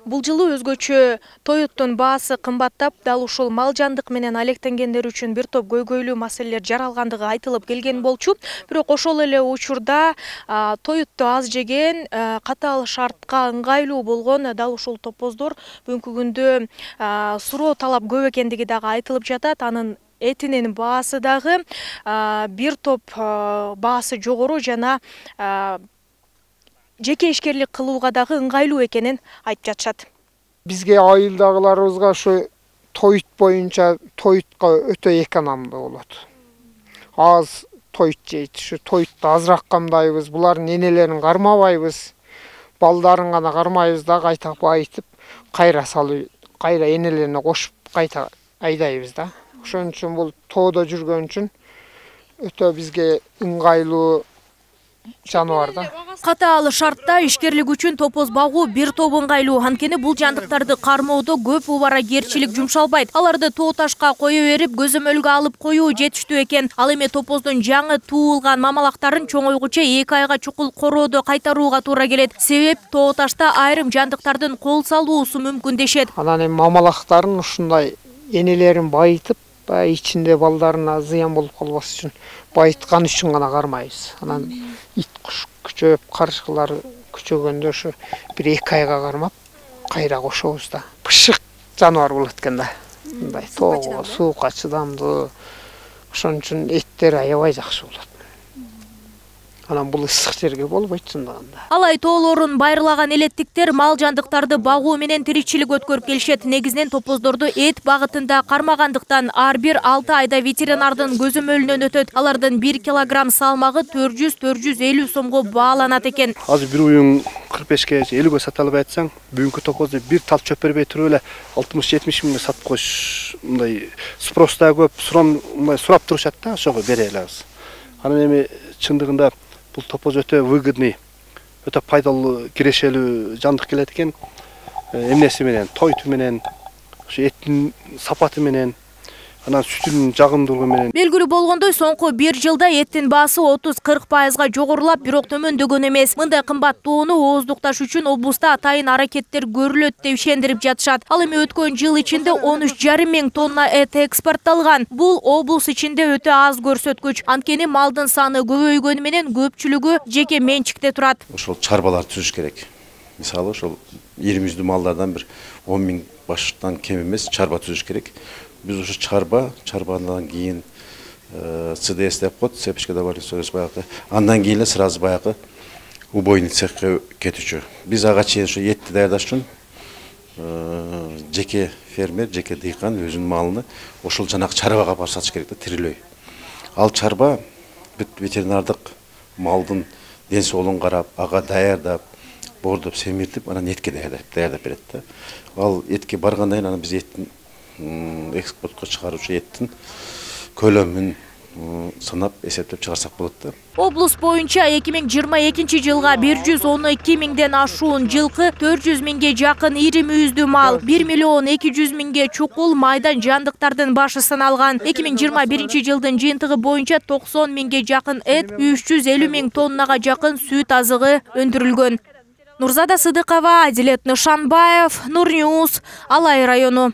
Бул жылы өзгөчө тоюттун баасы кымбаттап, дал ушул мал жандык менен алектенгендер үчүн бир топ көйгөйлүү маселелер жаралгандыгы айтылып келген болчу. Бирок ошол эле учурда тоютту аз жеген, катаал шартка ыңгайлуу болгон дал ушул топоздор бүгүнкү күндө суроо талап көп экендиги дагы айтылып жатат. Анын этинин баасы дагы бир топ баасы жогору жана жеке ишкерлик кылууга дагы ыңгайлуу экенин айтып жатышат. Бизге айылдагыларыбызга ушу тоют боюнча тоютка өтө экономдуу болот. Аз тоют жейт, ушу тоютты азыраак камдайбыз, булардын энелерин кармабайбыз, балдарын гана кармайбыз да кайта байытып, кайра салып, кайра энелерине кошуп кайта айдайбыз да. Ошон үчүн бул тоодо жүргөн үчүн өтө бизге ыңгайлуу жаныбар да. Катаал шартта ишкерлик үчүн топоз багуу бир топ ыңгайлуу. Анткени бул жандыктарды кармоодо көп убарагерчилик жумшалбайт. Аларды тоо ташка кое берип, көзөмөлгө алып коюу жетиштүү экен. Ал эми топоздун жаңы туулган мамалактарын чоңойгуча 2 айга чукул короодо кайтарууга туура келет. Себеп тоо ташта айрым жандыктардын кол салуусу мүмкүн дешет. Анан эми мамалактарын ушундай энелерин байытып, ичинде балдарына зыян болуп калбас үчүн байыткан үчүн гана кармайбыз. Анан ит куш күчөп, карышкылар күчөгөндө ушу 1-2 айга кармап, кайра кошобуз да. Пышык жаныбар болот экен да. Мындай тоого, суукка чыдамдуу. Ошон үчүн эттери аябай жакшы болот. Анан бул ысык жерге болбойт чындыгында. Алай тоолорун байырлаган элеттиктер мал жандыктарды багуу менен тиричилик өткөрүп келишет. Негизинен топоздорду эт багытында кармагандыктан ар бир 6 айда ветеринардын көзөмөлүнөн өтөт. Алардын 1 килограмм салмагы 400-450 сомго бааланат экен. Азыр бир уюң 45ге 50ге саталып айтсаң, бүгүнкү топозду бир тал чөп бербей туруп эле 60-70 миңге сатып коюш, мындай спрос да көп, сурап турушат да, ошого бере алабыз. Анан эми чындыгында бул топоз өтө выгодный, өтө пайдалуу, кирешелүү жандык келет экен. Эмнеси менен, тойту менен, ушу эттин сапаты менен, анан сүтүнүн жагымдуулугу менен. Белгилүү болгондой, соңку 1 жылда эттин баасы 30-40%га жогорулап, бирок төмөндөгөн эмес. Мындай кымбаттоону ооздукташ үчүн облуста атайын аракеттер көрүлөт деп ишендирип жатышат. Ал эми өткөн жыл ичинде 13,5 миң тонна эт экспортталган. Бул облус ичинде өтө аз көрсөткүч. Анткени малдын саны көбөйгөнү менен көпчүлүгү жеке менчикте турат. Ошол чарбалар түзүш керек. Мисалы, ошол 20 малдардан бир 10 миң баштан кем эмес чарба түзүш керек. Biz uшу чарбадан кийин ЦДС деп коет, цепочка добавления стоимости баягы. Андан кийин эле сразу баягы убойный цехке кетүүчү. Биз ага чейин ушу этти даярдаш үчүн жеке фермер, жеке дыйкан өзүнүн малын ошол жанагы чарбага барып сатыш керек да, тирилөй. Ал чарба бүт ветеринардык малдын ден соолугун карап, ага даярдап, боордоп, семиртип, анан этке даярдап берет да. Ал этке баргандан кийин анан биз эттин экспортко чыгаруучу эттин көлөмүн санап эсептеп чыгарсак болот да. Облус боюнча 2022 жылга 112 миңден ашуун жылкы, 400 миңге жакын ири мүйүздүү мал, 1 миллион 200 миңге чукул майдан жандыктардын башы саналган. 2021 жылдын жыйынтыгы боюнча 90 миңге жакын эт, 350 миң тоннага жакын сүт азыгы өндүрүлгөн. Нурзада Сыдыкова, Адилет Нышанбаев, Нур Ньюс, Алай району.